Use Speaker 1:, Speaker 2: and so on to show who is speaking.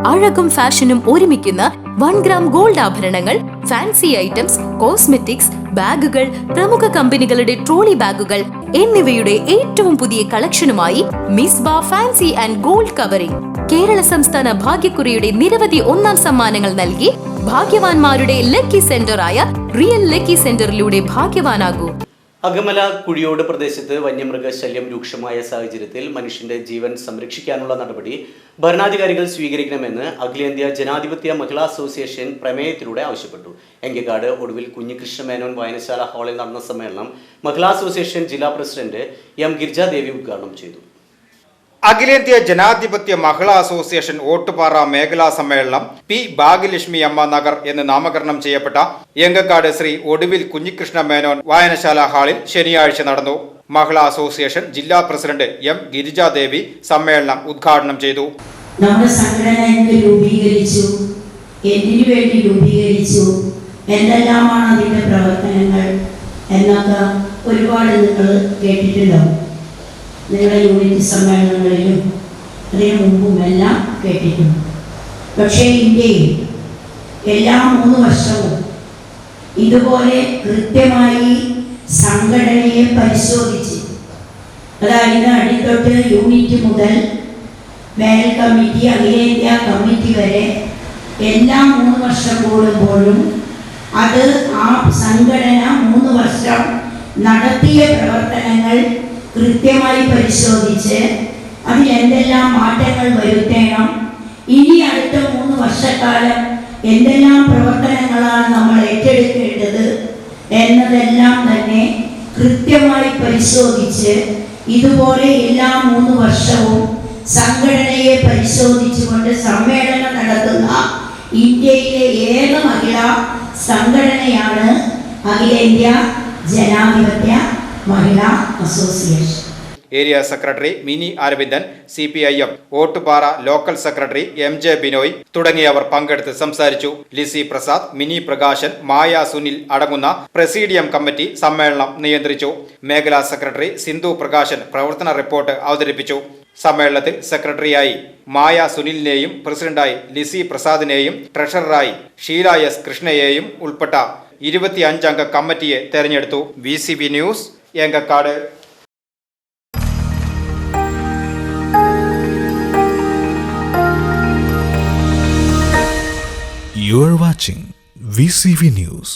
Speaker 1: അഴകും ഫാഷനും ഒരുമിക്കുന്ന 1 gram gold ആഭരണങ്ങൾ, ഫാൻസി ഐറ്റംസ്, കോസ്മെറ്റിക്സ്, ബാഗുകൾ, പ്രമുഖ കമ്പനികളുടെ ട്രോളി ബാഗുകൾ എന്നിവയുടെ ഏറ്റവും പുതിയ കളക്ഷനുമായി Misba fancy and gold covering. Kerala സംസ്ഥാന ഭാഗ്യക്കുറിയുടെ നിരവധി ഒന്നാം സമ്മാനങ്ങൾ നൽകി ഭാഗ്യവാന്മാരുടെ ലക്കി സെന്ററായ റിയൽ ലക്കി സെന്ററിലൂടെ ഭാഗ്യവാനാകൂ.
Speaker 2: അകമല കുഴിയോട് പ്രദേശത്ത് വന്യമൃഗശല്യം രൂക്ഷമായ സാഹചര്യത്തിൽ മനുഷ്യന്റെ ജീവൻ സംരക്ഷിക്കാനുള്ള നടപടി ഭരണാധികാരികൾ സ്വീകരിക്കണമെന്ന് അഖിലേന്ത്യാ ജനാധിപത്യ മഹിളാ അസോസിയേഷൻ പ്രമേയത്തിലൂടെ ആവശ്യപ്പെട്ടു. എങ്കക്കാട് ഒടുവിൽ കുഞ്ഞികൃഷ്ണ മേനോൻ വായനശാല ഹാളിൽ നടന്ന സമ്മേളനം മഹിളാ അസോസിയേഷൻ ജില്ലാ പ്രസിഡന്റ് എം ഗിരിജാദേവി ഉദ്ഘാടനം ചെയ്തു.
Speaker 3: അഖിലേന്ത്യാ ജനാധിപത്യ മഹിളാ അസോസിയേഷൻ ഓട്ടുപാറ മേഖലാ സമ്മേളനം പി ഭാഗ്യലക്ഷ്മി അമ്മ നഗർ എന്ന് നാമകരണം ചെയ്യപ്പെട്ട എങ്കക്കാട് ശ്രീ ഒടുവിൽ കുഞ്ഞികൃഷ്ണ മേനോൻ വായനശാല ഹാളിൽ ശനിയാഴ്ച നടന്നു. മഹിളാ അസോസിയേഷൻ ജില്ലാ പ്രസിഡന്റ് എം ഗിരിജാദേവി സമ്മേളനം ഉദ്ഘാടനം ചെയ്തു.
Speaker 4: നമ്മുടെ സംഘടന രൂപീകരിച്ചു, എന്തിനു വേണ്ടി രൂപീകരിച്ചു, എന്തെല്ലാമാണ് അതിന്റെ പ്രവർത്തനങ്ങൾ എന്നൊക്കെ ഒരുപാട് നിങ്ങൾ കേട്ടിട്ടുണ്ടാവും. നിങ്ങളുടെ യൂണിറ്റ് സമ്മേളനങ്ങളിലും അതിനു മുമ്പുമെല്ലാം കേട്ടിട്ടുണ്ട്. പക്ഷേ ഇന്ത്യയിൽ എല്ലാ 3 വർഷവും ഇതുപോലെ കൃത്യമായി സംഘടനയെ പരിശോധിച്ച്, അതായത് അടിത്തൊട്ട് യൂണിറ്റ് മുതൽ വേനൽ കമ്മിറ്റി, അഖിലേന്ത്യാ കമ്മിറ്റി വരെ എല്ലാ 3 വർഷം കൂടുമ്പോഴും അത് ആ സംഘടന 3 വർഷം നടത്തിയ പ്രവർത്തനങ്ങൾ കൃത്യമായി പരിശോധിച്ച് അതിലെന്തെല്ലാം മാറ്റങ്ങൾ വരുത്തണം, ഇനി അടുത്ത 3 വർഷക്കാലം എന്തെല്ലാം പ്രവർത്തനങ്ങളാണ് നമ്മൾ ഏറ്റെടുക്കേണ്ടത് എന്നതെല്ലാം തന്നെ കൃത്യമായി പരിശോധിച്ച് ഇതുപോലെ എല്ലാ 3 വർഷവും സംഘടനയെ പരിശോധിച്ചുകൊണ്ട് സമ്മേളനം നടത്തുന്ന ഇന്ത്യയിലെ ഏക മഹിളാ സംഘടനയാണ് Akhilendya Janadhipathya Mahila association.
Speaker 3: Area secretary Mini Aravindan, CPIM Ottupara local secretary MJ Binoy തുടങ്ങിയവർ പങ്കെടുത്ത് സംസാരിച്ചു. ലിസി പ്രസാദ്, മിനി പ്രകാശൻ, മായ സുനിൽ അടങ്ങുന്ന പ്രസീഡിയം കമ്മിറ്റി സമ്മേളനം നിയന്ത്രിച്ചു. മേഖലാ സെക്രട്ടറി സിന്ധു പ്രകാശൻ പ്രവർത്തന റിപ്പോർട്ട് അവതരിപ്പിച്ചു. സമ്മേളനത്തിൽ സെക്രട്ടറിയായി മായ സുനിലിനെയും പ്രസിഡന്റായി ലിസി പ്രസാദിനെയും ട്രഷററായി ഷീല S കൃഷ്ണയെയും ഉൾപ്പെട്ട 25 അംഗ കമ്മിറ്റിയെ തെരഞ്ഞെടുത്തു. VCB news Enkakkad.
Speaker 5: You are watching VCV News.